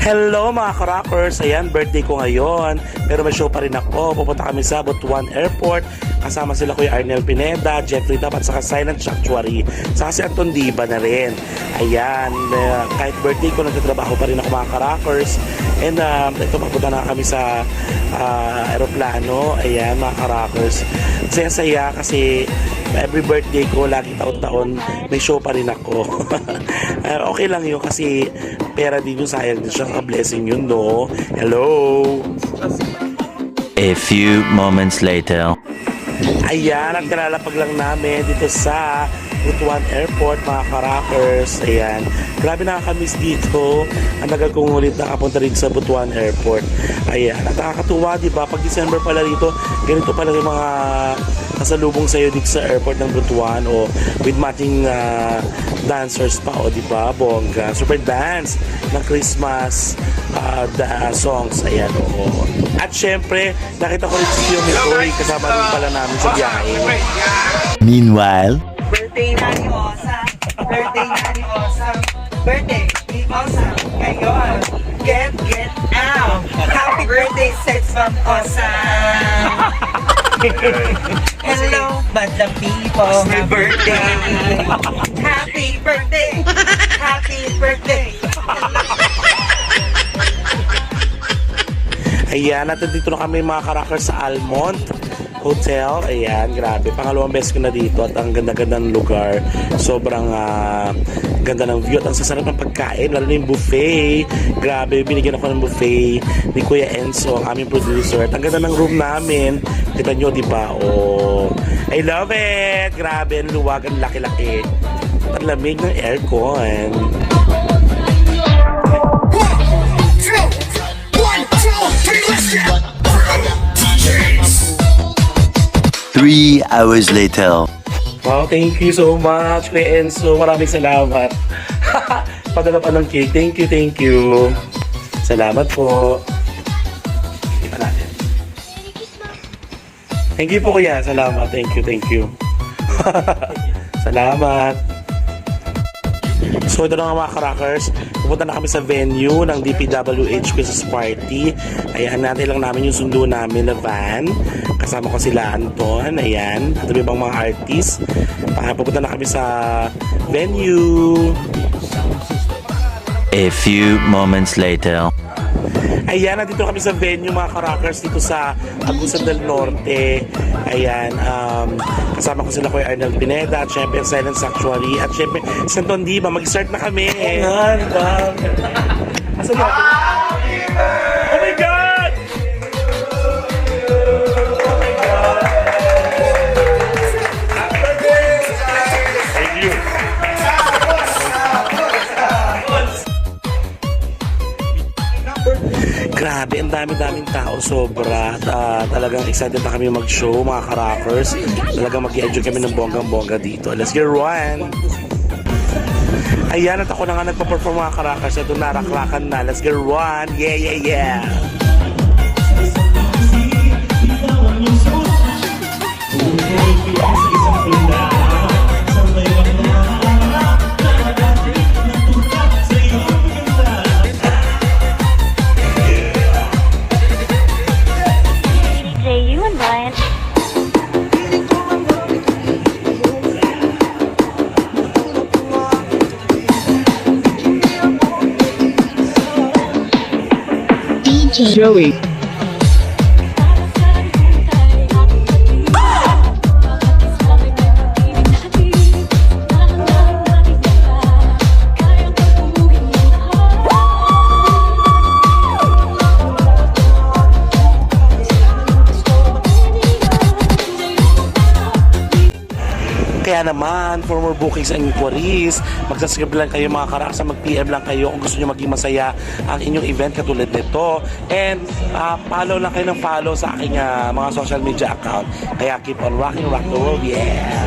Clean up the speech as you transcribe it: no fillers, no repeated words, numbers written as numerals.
Hello mga ka-rockers! Ayan, birthday ko ngayon. Pero may show pa rin ako. Pupunta kami sa Butuan Airport. Kasama sila Kuya Arnel Pineda, Jeffrey Tap at saka Silent Sanctuary. Saka si Anton Diba na rin. Ayan, kahit birthday ko, nagtatrabaho pa rin ako mga ka-rockers. And ito, papunta na kami sa aeroplano. Ayan mga ka-rockers. Saya-saya kasi every birthday ko, lagi taon-taon, may show pa rin ako. Okay lang yun kasi pera din yung sayang din siya. Blessing yun, no? Hello! A few moments later. Ayan, ang kalalapag lang namin dito sa Butuan Airport, mga ka-rockers. Ayan, grabe nakakamiss dito. Ang tagal kong ulit nakapunta rin sa Butuan Airport. Ayan, at nakakatuwa, diba? Pag December pala dito, ganito pala yung mga kasalubong sa'yo dito sa airport ng Butuan, o with matching dancers pa, o diba? Bongga. Super dance ng Christmas songs. Ayan, oo. At syempre, nakita ko rin si Tio Mikoy, kasama rin pala namin sa biyahe. Meanwhile, Birthday na ni Osa, birthday na ni Osa, birthday ni Osa, ngayon, get out. Happy birthday, sex from Osa. Hello, madlang people, my birthday. Happy birthday, happy birthday. Ayan, at dito na kami mga ka-rockers sa Almont Hotel. Ayan, grabe. Pangalawang beses ko na dito at ang ganda-ganda ng lugar. Sobrang ganda ng view at ang sasarap ng pagkain. Lalo na yung buffet. Grabe, binigyan ako ng buffet ni Kuya Enzo, ang aming producer. At ang ganda ng room namin. Kita nyo, di ba? Oh, I love it! Grabe, ang luwag, ang laki-laki. At ang lamig ng aircon. 3 hours later. Wow, thank you so much, Kuya Enzo. Maraming salamat. Padala pa ng cake. Thank you, thank you. Salamat po. Ipa natin. Thank you po, Kuya. Salamat. Thank you, thank you. Salamat. So ito na nga mga ka-rockers, pupunta na kami sa venue ng DPWH Christmas Party. Ayan, natin lang namin yung sundo namin na van. Kasama ko sila Anton, ayan, at ibang mga artists. Pupunta na kami sa venue. A few moments later. Ayan, nandito kami sa venue mga ka-rockers dito sa Agusan del Norte. Ayan, kasama ko sila Kuya Arnel Pineda at syempre Silent Sanctuary at syempre si Anton Diba. Mag-start na kami. Ayan, wow. Asan natin? Oh my God! Oh my God! Thank you. Grabe, ang dami-daming tao, sobra. Talagang excited na kami mag-show, mga ka-rockers. Talagang mag-i-enjoy kami ng bonggang-bongga dito. Let's get one! Ayan, at ako na nga nagpa-perform, mga ka-rockers. Ito, narakrakan na. Let's get one! Yeah, yeah, yeah! Joey. Kaya naman, for more bookings and inquiries, magsascribe lang kayo mga karaksa, mag-PM lang kayo kung gusto nyo maging masaya ang inyong event katulad nito. And follow lang kayo ng follow sa aking mga social media account. Kaya keep on rocking, rock the world, yeah!